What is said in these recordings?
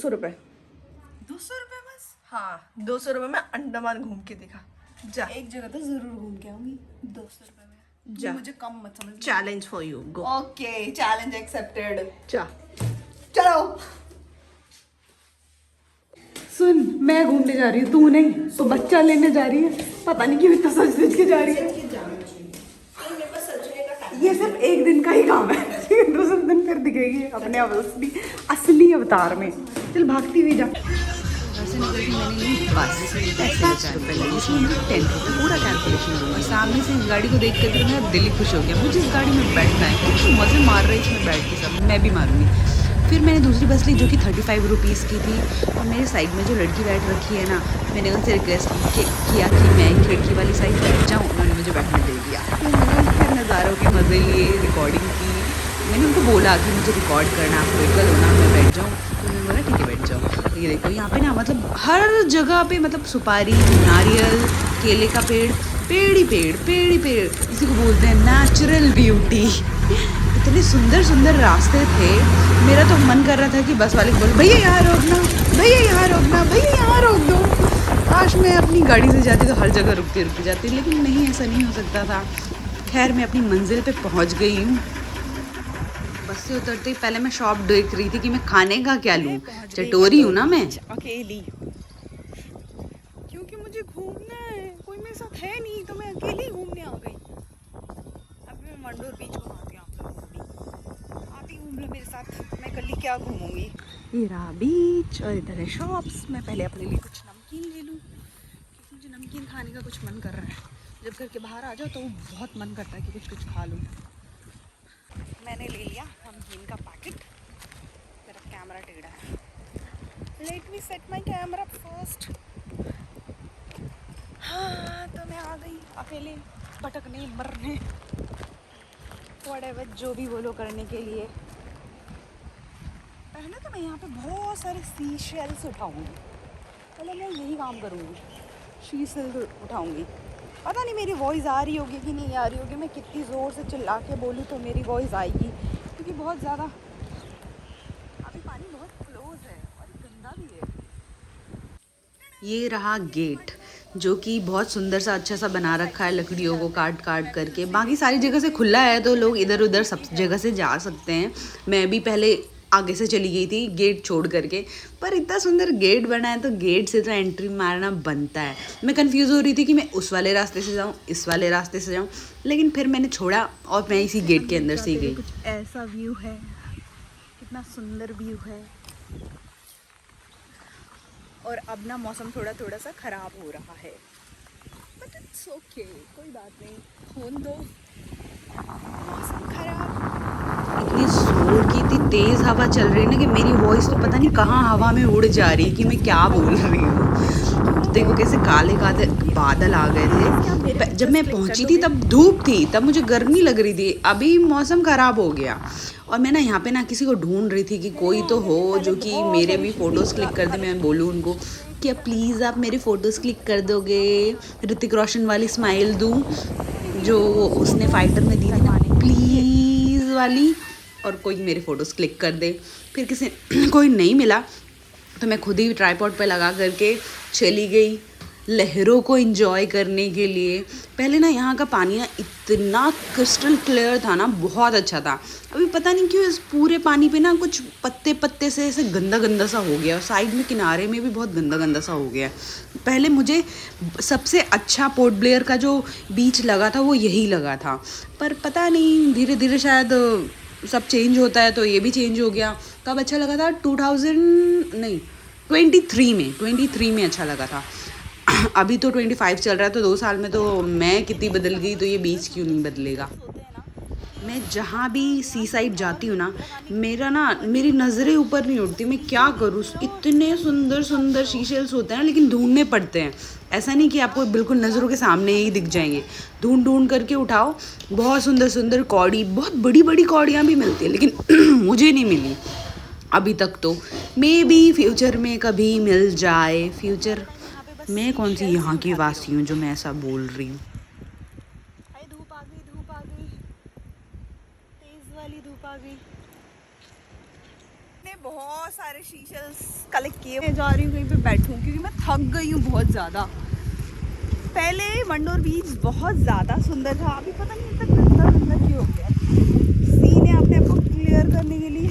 ₹200। 200 रुपये बस? हाँ, 200 रुपये में अंडमान घूम के दिखा। जा एक जगह तो जरूर घूम के आऊंगी 200 रुपये में। जा। मुझे कम मत समझ। Challenge for you, go. Okay, challenge accepted. जा। चलो। सुन, मैं घूमने जा रही हूँ, तू नहीं। तो बच्चा लेने जा रही है, पता नहीं क्यों इतना सच सच के जा रही है। ये सिर्फ एक दिन का ही काम है, दूसरे दिन फिर दिखेगी अपने असली अवतार में। चल भागती हुई जा। से निकल के मैंने ली बस, पैसे बचा पहले, इसलिए मुझे 10 रुपये पूरा कैलकुलेशन दूंगी। सामने से इस गाड़ी को देख कर मेरा दिल ही खुश हो गया। मुझे इस गाड़ी में बैठना है क्योंकि मज़े मार रहे इसमें बैठ के सब, मैं भी मारूंगी। फिर मैंने दूसरी बस ली जो कि 35 रुपीज़ की थी। और मेरे साइड में जो लड़की बैठ रखी है ना, मैंने उनसे रिक्वेस्ट किया कि मैं खिड़की वाली साइड बैठ जाऊँ, उन्होंने मुझे बैठने दे दिया। फिर मैंने फिर नज़ारों के मज़े लिए, रिकॉर्डिंग की। मैंने उनको बोला कि मुझे रिकॉर्ड करना, आप कोई कल होना मैं बैठ जाऊँ, तो उन्होंने बोला ठीक है बैठ जाओ। ये देखो यहाँ पे ना मतलब हर जगह पे मतलब सुपारी, नारियल, केले का पेड़, पेड़ ही पेड़, पेड़ ही पेड़, इसी को बोलते हैं नेचुरल ब्यूटी। इतने सुंदर सुंदर रास्ते थे, मेरा तो मन कर रहा था कि बस वाले को बोल भैया यहाँ रोकना, भैया यहाँ रोकना, भैया यहाँ रोक दो। काश मैं अपनी गाड़ी से जाती तो हर जगह रुकती जाती, लेकिन नहीं, ऐसा नहीं हो सकता था। खैर मैं अपनी मंजिल पे पहुंच गई हूँ। बस से उतरते ही पहले मैं शॉप देख रही थी कि मैं खाने का क्या लूँ। चटोरी हूँ ना मैं, अकेली, क्योंकि मुझे घूमना है, कोई मेरे साथ है नहीं, तो मैं अकेली घूमने आ गई। अभी मैं मंडोर बीच घुमाती हूँ आप लोगों को, आप ही घूम लो मेरे साथ, मैं कल क्या घूमूंगी। ये रहा बीच और इधर है शॉप्स। मैं पहले अपने लिए कुछ नमकीन ले लूँ, क्योंकि मुझे नमकीन खाने का कुछ मन कर रहा है। जब घर के बाहर आ जाओ तो बहुत मन करता है कि कुछ खा लूँ। मैंने ले लिया नमकीन का पैकेट। मेरा कैमरा टेढ़ा है, let me set my camera first. हाँ, तो मैं आ गई अकेले भटकने मरने व्हाटएवर जो भी बोलो करने के लिए। पहले तो मैं यहाँ पे बहुत सारे सी शेल्स उठाऊँगी, पहले मैं यही काम करूँगी, सी शेल्स उठाऊँगी। पता नहीं मेरी वॉइस आ रही होगी कि नहीं आ रही होगी, मैं कितनी ज़ोर से चिल्ला के बोलूँ तो मेरी वॉइस आएगी, क्योंकि बहुत ज़्यादा अभी पानी बहुत क्लोज है और गंदा भी है। ये रहा गेट जो कि बहुत सुंदर सा अच्छा सा बना रखा है, लकड़ियों को काट काट करके। बाकी सारी जगह से खुला है तो लोग इधर उधर सब जगह से जा सकते हैं। मैं भी पहले आगे से चली गई थी गेट छोड़ करके, पर इतना सुंदर गेट बना है तो गेट से तो एंट्री मारना बनता है। मैं कंफ्यूज हो रही थी कि मैं उस वाले रास्ते से जाऊँ, इस वाले रास्ते से जाऊँ, लेकिन फिर मैंने छोड़ा और मैं इसी गेट के अंदर से ही गई। कुछ ऐसा व्यू है, कितना सुंदर व्यू है। और अब ना मौसम थोड़ा थोड़ा सा ख़राब हो रहा है, बट इट्स ओके, कोई बात नहीं, होने दो। मौसम खराब, इतनी जोर की इतनी तेज़ हवा चल रही है ना कि मेरी वॉइस तो पता नहीं कहाँ हवा में उड़ जा रही है कि मैं क्या बोल रही हूँ। देखो कैसे काले काले बादल आ गए थे। जब मैं पहुँची थी तब धूप थी, तब मुझे गर्मी लग रही थी। अभी मौसम ख़राब हो गया और मैं ना यहाँ पे ना किसी को ढूंढ रही थी कि कोई तो हो जो कि मेरे भी फ़ोटोज़ क्लिक कर दे। मैं बोलूँ उनको कि प्लीज़ आप मेरे फ़ोटोज़ क्लिक कर दोगे, ऋतिक रोशन वाली स्माइल दूँ जो उसने फाइटर में दी थी ना, प्लीज़ वाली, और कोई मेरे फ़ोटोज़ क्लिक कर दे। फिर किसी कोई नहीं मिला तो मैं खुद ही ट्राइपॉड पे लगा करके चली गई लहरों को एंजॉय करने के लिए। पहले ना यहाँ का पानी ना इतना क्रिस्टल क्लियर था ना, बहुत अच्छा था। अभी पता नहीं क्यों इस पूरे पानी पे ना कुछ पत्ते पत्ते से ऐसे गंदा गंदा सा हो गया, और साइड में किनारे में भी बहुत गंदा गंदा सा हो गया। पहले मुझे सबसे अच्छा पोर्ट ब्लेयर का जो बीच लगा था वो यही लगा था, पर पता नहीं धीरे धीरे शायद सब चेंज होता है तो ये भी चेंज हो गया। कब अच्छा लगा था? 23 में अच्छा लगा था। अभी तो 25 चल रहा है, तो 2 साल में तो मैं कितनी बदल गई, तो ये बीच क्यों नहीं बदलेगा। मैं जहाँ भी सी साइड जाती हूँ ना, मेरी नज़रें ऊपर नहीं उठती। मैं क्या करूँ, इतने सुंदर सुंदर शीशेल्स होते हैं लेकिन ढूंढने पड़ते हैं। ऐसा नहीं कि आपको बिल्कुल नज़रों के सामने ही दिख जाएंगे, ढूंढ ढूंढ करके उठाओ। बहुत सुंदर सुंदर कौड़ी, बहुत बड़ी बड़ी कौड़ियाँ भी मिलती है, लेकिन मुझे नहीं मिली अभी तक। तो मे बी फ्यूचर में कभी मिल जाए। फ्यूचर मैं कौन सी यहाँ की वासी हूँ जो मैं ऐसा बोल रही हूँ। धूप आ गई, धूप आ गई, तेज वाली धूप आ गई। मैंने बहुत सारे शीशल्स कलेक्ट किए। मैं जा रही हूँ कहीं पे बैठूँ क्योंकि मैं थक गई हूँ बहुत ज़्यादा। पहले मंडोर बीच बहुत ज़्यादा सुंदर था, अभी पता नहीं इतना गंदा गंदा क्यों हो गया। सी ने अपने आप को क्लियर करने के लिए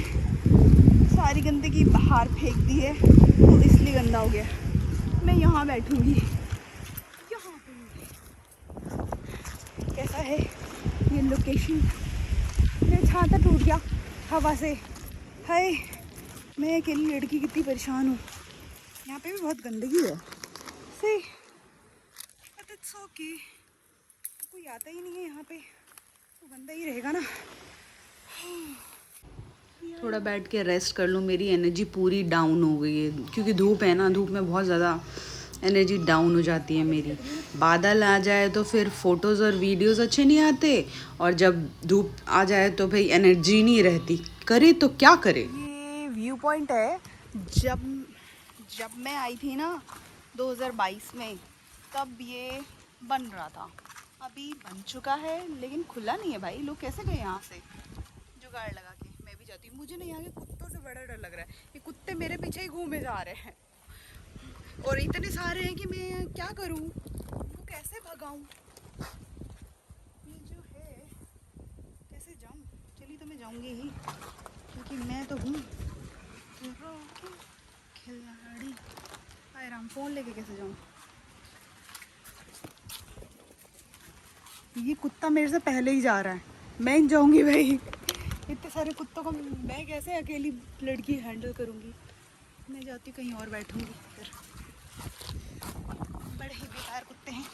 सारी गंदगी बाहर फेंक दी है, तो इसलिए गंदा हो गया। मैं यहाँ बैठूँगी, यहाँ पे। कैसा है ये लोकेशन? मेरा छाता टूट गया हवा से। हाय, मैं अकेली लड़की कितनी परेशान हूँ। यहाँ पे भी बहुत गंदगी है सही, बट इट्स ओके। कोई आता ही नहीं है यहाँ पे, तो गंदा ही रहेगा ना। थोड़ा बैठ के रेस्ट कर लूँ, मेरी एनर्जी पूरी डाउन हो गई है क्योंकि धूप है ना, धूप में बहुत ज़्यादा एनर्जी डाउन हो जाती है मेरी। बादल आ जाए तो फिर फोटोज़ और वीडियोज़ अच्छे नहीं आते, और जब धूप आ जाए तो भाई एनर्जी नहीं रहती। करे तो क्या करे। ये व्यू पॉइंट है। जब मैं आई थी ना 2022 में, तब ये बन रहा था। अभी बन चुका है लेकिन खुला नहीं है भाई। लोग कैसे गए यहाँ से जुगाड़ लगा के? मैं भी जाती हूँ। मुझे नहीं, यहाँ के कुत्तों से बड़ा डर लग रहा है। ये कुत्ते मेरे पीछे ही घूमे जा रहे हैं, और इतने सारे हैं कि मैं क्या करूं, उनको कैसे भगाऊं? ये जो है कैसे जाऊं? चलिए तो मैं जाऊंगी ही, क्योंकि मैं तो हूँ खिलाड़ी। आराम, फोन लेके कैसे जाऊं? ये कुत्ता मेरे से पहले ही जा रहा है, मैं ही जाऊंगी भाई। इतने सारे कुत्तों को मैं कैसे अकेली लड़की हैंडल करूंगी? मैं जाती कहीं और बैठूंगी फिर। बड़े ही बेकार कुत्ते हैं,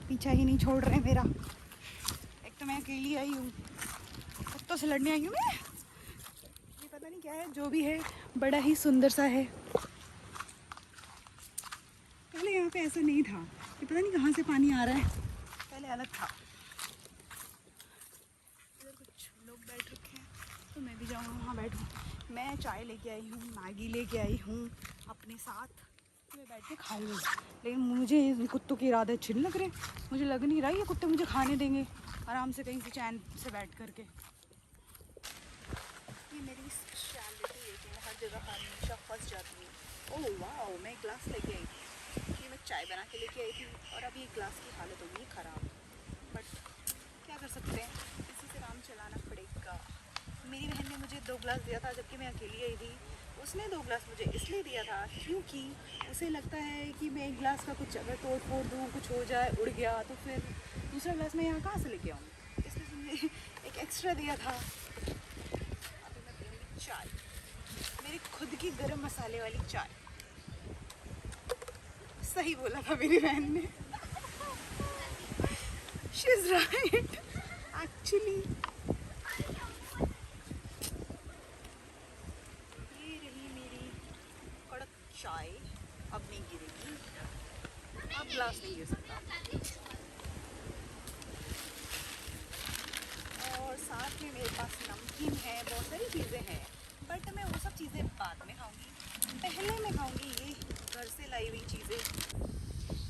पीछा ही नहीं छोड़ रहे मेरा। एक तो मैं अकेली आई हूँ, कुत्तों से लड़ने आई हूँ मैं। ये पता नहीं क्या है, जो भी है बड़ा ही सुंदर सा है। पहले यहाँ पे ऐसा नहीं था, ये पता नहीं कहाँ से पानी आ रहा है, पहले अलग था। इधर कुछ लोग बैठ रखे हैं, तो मैं भी जाऊँगा वहाँ बैठूँ। मैं चाय लेके आई हूँ, मैगी लेके आई हूँ अपने साथ, मैं बैठ के खाऊंगी। लेकिन मुझे इन कुत्तों के इरादे अच्छे नहीं लग रहे। मुझे लग नहीं रहा ये कुत्ते मुझे खाने देंगे आराम से कहीं से चैन से बैठ करके। ये मेरी स्पेशलिटी है कि मैं हर जगह हमेशा फंस जाती हूँ। ओह वाह, मैं ग्लास लेके आई थी। ये मैं चाय बना के लेके आई थी, और अब ये ग्लास की हालत हो गई ख़राब। बट क्या कर सकते हैं, इसी से काम चलाना पड़ेगा। मेरी बहन ने मुझे 2 ग्लास दिया था जबकि मैं अकेली आई थी। उसने 2 ग्लास मुझे इसलिए दिया था क्योंकि उसे लगता है कि मैं एक ग्लास का कुछ अगर तोड़ फोड़ दूँ, कुछ हो जाए, उड़ गया, तो फिर दूसरा ग्लास मैं यहाँ कहाँ से लेके आऊँ, इसलिए उसने एक एक्स्ट्रा दिया था। अभी मैं पीऊँगी चाय, मेरी खुद की गरम मसाले वाली चाय। सही बोला था मेरी बहन ने। She is right actually. चाय अब नहीं गिरेगी, अब ग्लास नहीं गिर सकता। और साथ में मेरे पास नमकीन है, बहुत सारी चीज़ें हैं, बट मैं वो सब चीज़ें बाद में खाऊंगी। पहले मैं खाऊंगी ये घर से लाई हुई चीज़ें।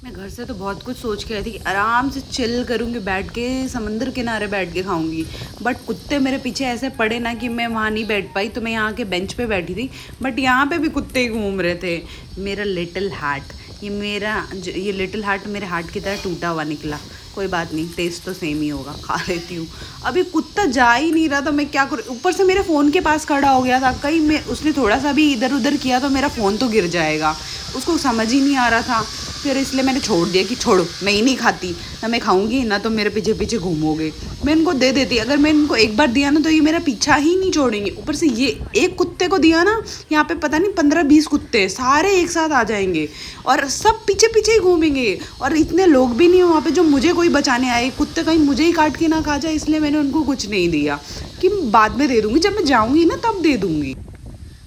मैं घर से तो बहुत कुछ सोच के आई थी कि आराम से चिल करूँगी, बैठ के समंदर किनारे बैठ के खाऊंगी, बट कुत्ते मेरे पीछे ऐसे पड़े ना कि मैं वहाँ नहीं बैठ पाई। तो मैं यहाँ के बेंच पे बैठी थी, बट यहाँ पे भी कुत्ते ही घूम रहे थे। मेरा लिटिल हार्ट, ये लिटिल हार्ट मेरे हार्ट की तरह टूटा हुआ निकला। कोई बात नहीं, टेस्ट तो सेम ही होगा, खा लेती हूँ। अभी कुत्ता जा ही नहीं रहा, तो मैं क्या करूँ? ऊपर से मेरे फ़ोन के पास खड़ा हो गया था, कहीं मैं उसने थोड़ा सा भी इधर उधर किया तो मेरा फ़ोन तो गिर जाएगा। उसको समझ ही नहीं आ रहा था, फिर इसलिए मैंने छोड़ दिया कि छोड़ो, मैं ही नहीं खाती, ना मैं खाऊंगी, ना तो मेरे पीछे पीछे घूमोगे। मैं इनको दे देती, अगर मैं इनको एक बार दिया ना तो ये मेरा पीछा ही नहीं छोड़ेंगे। ऊपर से ये एक कुत्ते को दिया ना, यहाँ पे पता नहीं 15-20 कुत्ते सारे एक साथ आ जाएंगे और सब पीछे पीछे ही घूमेंगे। और इतने लोग भी नहीं हो वहाँ पे जो मुझे कोई बचाने आए। कुत्ते कहीं मुझे ही काट के ना खा जाए, इसलिए मैंने उनको कुछ नहीं दिया कि बाद में दे दूँगी, जब मैं जाऊँगी ना तब दे दूँगी।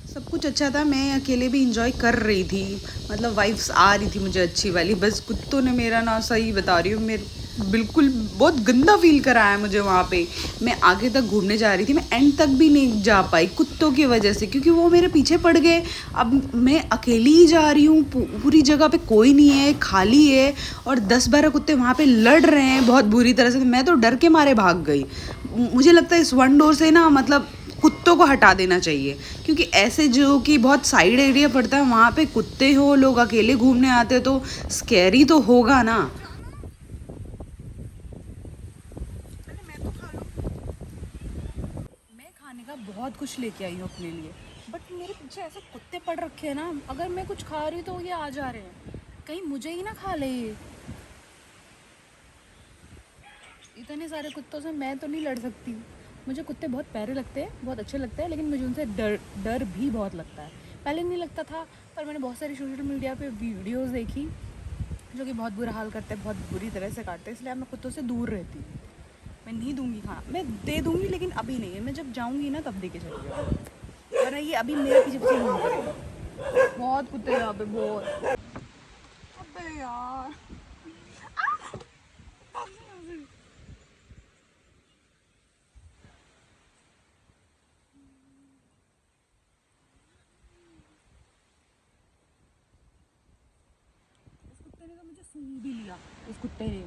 सब कुछ अच्छा था, मैं अकेले भी इंजॉय कर रही थी, मतलब वाइब्स आ रही थी मुझे अच्छी वाली। बस कुत्तों ने मेरा ना, सही बता रही हूँ, मेरे बिल्कुल बहुत गंदा फील कराया मुझे वहाँ पे। मैं आगे तक घूमने जा रही थी, मैं एंड तक भी नहीं जा पाई कुत्तों की वजह से, क्योंकि वो मेरे पीछे पड़ गए। अब मैं अकेली ही जा रही हूँ, पूरी जगह पे कोई नहीं है, खाली है, और 10-12 कुत्ते वहाँ पे लड़ रहे हैं बहुत बुरी तरह से। मैं तो डर के मारे भाग गई। मुझे लगता है इस वन डोर से ना, मतलब कुत्तों को हटा देना चाहिए, क्योंकि ऐसे जो कि बहुत साइड एरिया पड़ता है वहाँ पे कुत्ते हो, लोग अकेले घूमने आते तो स्कैरी तो होगा ना। मैं खाने का बहुत कुछ लेके आई हूँ अपने लिए, बट मेरे पीछे ऐसे कुत्ते पड़ रखे हैं ना, अगर मैं कुछ खा रही हूँ तो ये आ जा रहे हैं, कहीं मुझे ही ना खा ले ये। इतने सारे कुत्तों से मैं तो नहीं लड़ सकती। मुझे कुत्ते बहुत प्यारे लगते हैं, बहुत अच्छे लगते हैं, लेकिन मुझे उनसे डर भी बहुत लगता है। पहले नहीं लगता था, पर मैंने बहुत सारी सोशल मीडिया पे वीडियोस देखी जो कि बहुत बुरा हाल करते हैं, बहुत बुरी तरह से काटते हैं, इसलिए मैं कुत्तों से दूर रहती हूँ। मैं नहीं दूंगी खाना, मैं दे दूंगी लेकिन अभी नहीं है, मैं जब जाऊंगी ना तब दे के चलूँगी, वरना ये अभी मेरे पीछे पीछे घूम रहे। बहुत कुत्ते हैं यहाँ पे, बहुत। अबे यार उस कुत्ते ने तो मुझे सूंघ भी लिया, उस कुत्ते ने।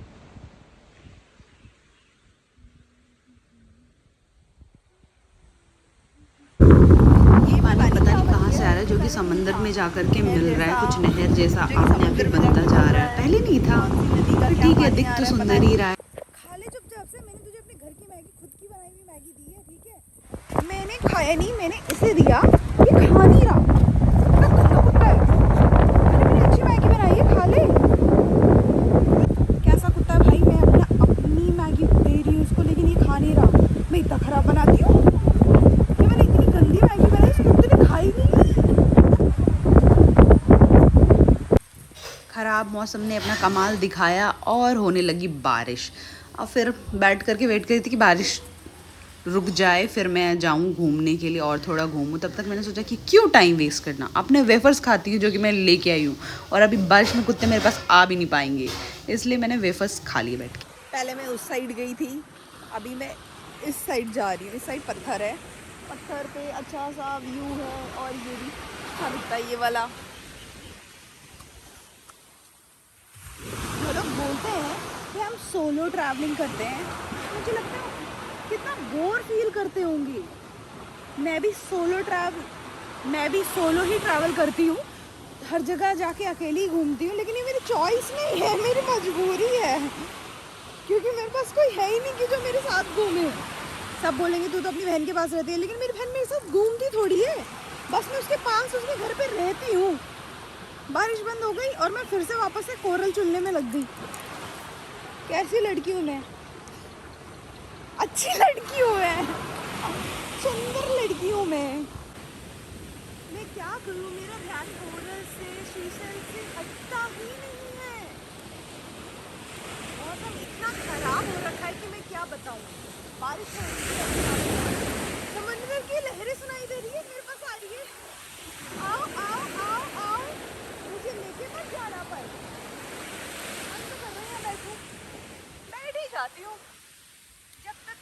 पानी पता नहीं कहाँ से आ रहा है, जो कि समंदर में जा कर के मिल रहा है, कुछ नहर जैसा अपने आप ही बनता जा रहा है। पहले नहीं था, पर ठीक है, दिख तो सुंदर ही रहा है। खा ले चुपचाप से, मैंने तुझे अपने घर की मैगी, खुद की बनाई हुई मैगी दी है, ठीक है? मैंने खाया नहीं, मैंने इसे दिया, ये खा नहीं रहा, इतना गंदा कुत्ता है। मैंने अच्छी मैगी बनाई है, खा ले। कैसा कुत्ता है भाई, मैं अपनी मैगी दे रही हूँ उसको, लेकिन ये खा नहीं रहा। मैं इतना खराब बनाती हूँ, ये मैंने इतनी गंदी मैगी बनाई, इस कुत्ते ने खाई नहीं। ख़राब मौसम ने अपना कमाल दिखाया और होने लगी बारिश। अब फिर बैठ करके वेट करी थी कि बारिश रुक जाए, फिर मैं जाऊं घूमने के लिए और थोड़ा घूमूं। तब तक मैंने सोचा कि क्यों टाइम वेस्ट करना, अपने वेफर्स खाती हूँ जो कि मैं लेके आई हूँ, और अभी बारिश में कुत्ते मेरे पास आ भी नहीं पाएंगे, इसलिए मैंने वेफर्स खा लिए बैठ के। पहले मैं उस साइड गई थी, अभी मैं इस साइड जा रही हूँ। इस साइड पत्थर है, पत्थर पे अच्छा सा व्यू है, और ये भी अच्छा दिखता है, ये वाला। जो लोग बोलते हैं कि हम सोलो ट्रैवलिंग करते हैं, मुझे लगता है कितना बोर फील करते होंगे। मैं भी सोलो ही ट्रैवल करती हूँ, हर जगह जाके अकेली ही घूमती हूँ, लेकिन ये मेरी चॉइस नहीं है, मेरी मजबूरी है, क्योंकि मेरे पास कोई है ही नहीं कि जो मेरे साथ घूमे। सब बोलेंगे तू तो अपनी बहन के पास रहती है, लेकिन मेरी बहन मेरे साथ घूमती थोड़ी है, बस मैं उसके पास उसके घर पे रहती हूँ। बारिश बंद हो गई और मैं फिर से वापस से कोरल चुनने में लग गई। कैसी लड़की हूँ मैं, अच्छी लड़की हूँ मैं, सुंदर लड़की हूँ मैं क्या करूँ, मेरा ध्यान कोरल से, शीशल से हटता ही नहीं है। मौसम इतना खराब हो रखा है कि मैं क्या बताऊँ। बारिश हो रही है, समुद्र की लहरें सुनाई दे रही है, मेरे पास आ रही है। आओ आओ आओ आओ, मुझे लेके मत जाना, पर हम तो कर रहे हैं, बैठ ही जाती हूँ जब तक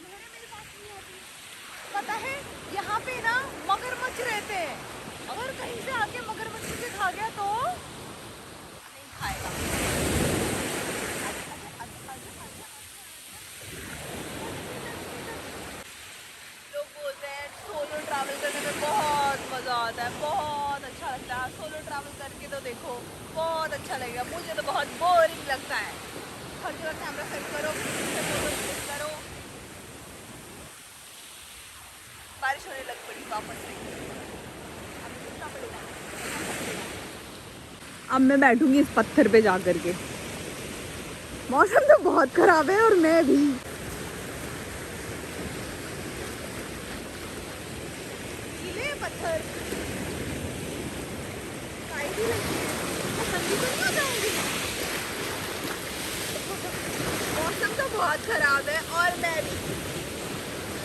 लहरें मेरे पास नहीं आती। पता है यहाँ पे ना मगरमच्छ रहते हैं, अगर कहीं से आके मगरमच्छ मुझे खा गया तो नहीं खाएगा। लोग बोलते हैं सोलो ट्रैवल करने में बहुत मज़ा आता है, बहुत अच्छा लगता है। सोलो ट्रैवल करके तो देखो, बहुत अच्छा लगेगा। मुझे तो बहुत बोरिंग लगता है। हर जगह कैमरा सेट करो, फोटो क्लिक करो। बारिश होने लग पड़ी वापस से। अब मैं बैठूंगी इस पत्थर पे जा कर के। मौसम तो बहुत खराब है और मैं भी। गीले पत्थर काई भी लगी है, मैं ठंडी तो नहीं हो जाऊंगी। मौसम तो बहुत खराब है और मैं भी,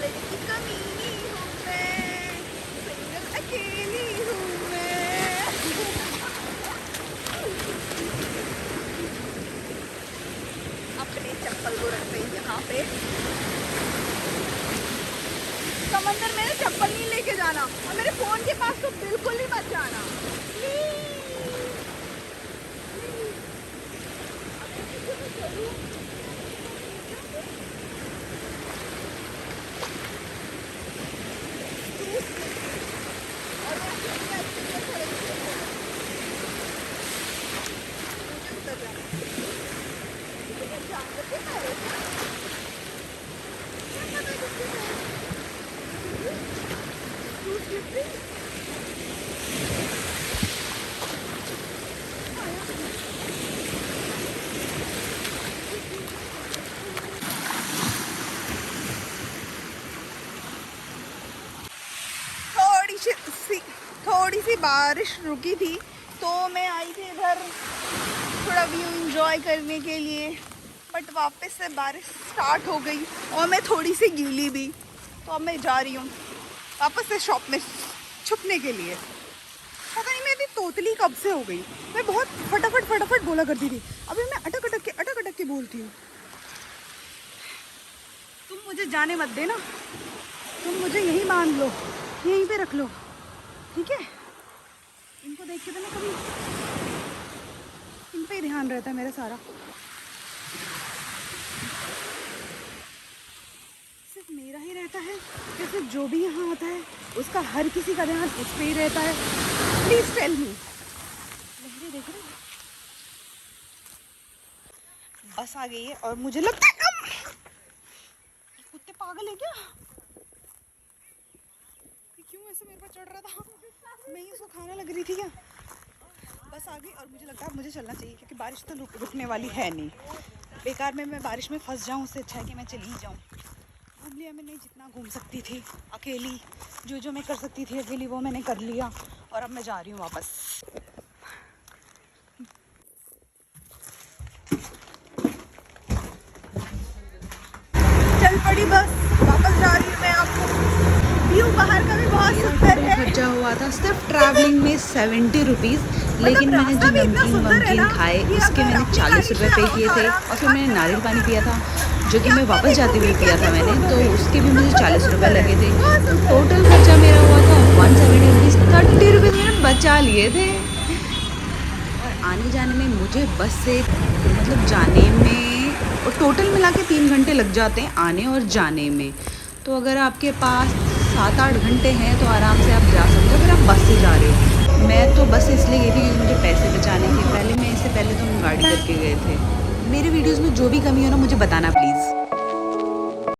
लेकिन कमीनी हूँ मैं, सिंगल अकेली हूँ मैं। अपने चप्पल को रखते हैं यहाँ पे। समंदर में चप्पल नहीं लेके जाना, और मेरे फोन के पास तो बिल्कुल ही मत जाना। सी बारिश रुकी थी तो मैं आई थी इधर थोड़ा व्यू एंजॉय करने के लिए, बट वापस से बारिश स्टार्ट हो गई और मैं थोड़ी सी गीली भी। तो अब मैं जा रही हूँ वापस से शॉप में छुपने के लिए। पता नहीं मैं इतनी तोतली कब से हो गई, मैं बहुत फटाफट बोला करती थी, अभी मैं अटक के बोलती हूँ। तुम मुझे जाने मत देना, तुम मुझे यहीं बांध लो, यहीं पे रख लो, ठीक है। इनको देख के तो मैं कभी, इन पे ही ध्यान रहता है मेरा सारा। सिर्फ मेरा ही रहता है या सिर्फ जो भी यहाँ आता है उसका हर किसी का ध्यान उस पे ही रहता है? Please tell me. लहरें देख रहे हो? बस आ गई है और मुझे लगता है कुत्ते पागल है क्या? क्यों ऐसे मेरे पर चढ़ रहा था? मैं ही उसको खाना लग रही थी क्या? बस आ गई और मुझे लगता है मुझे चलना चाहिए क्योंकि बारिश तो रुकने वाली है नहीं। बेकार में मैं बारिश में फंस जाऊँ, उससे अच्छा है कि मैं चली जाऊँ। घूम लिया मैंने जितना घूम सकती थी अकेली, जो मैं कर सकती थी अकेली वो मैंने कर लिया और अब मैं जा रही हूँ वापस। चल पड़ी बस, वापस जा रही हूँ मैं। आपको व्यू बाहर का भी बहुत सुंदर है। खर्चा हुआ था सिर्फ ट्रैवलिंग में 70 रुपीज़, लेकिन मैंने जो नमकीन वमकीन खाए उसके मैंने 40 रुपये पे किए थे और फिर मैंने नारियल पानी पिया था जो कि मैं वापस जाते हुए पिया था मैंने, तो उसके भी मुझे 40 रुपये लगे थे। तो टोटल खर्चा मेरा हुआ था 170 रुपीज़। 30 रुपये मैंने बचा लिए थे। और आने जाने में मुझे बस से मतलब जाने में और टोटल मिला के 3 घंटे लग जाते हैं आने और जाने में। तो अगर आपके पास 7-8 घंटे हैं तो आराम से आप जा सकते हो अगर आप बस से जा रहे हो। मैं तो बस से इसलिए गई थी क्योंकि मुझे पैसे बचाने थे। इससे पहले तो हम गाड़ी करके गए थे। मेरे वीडियोस में जो भी कमी हो ना मुझे बताना प्लीज़।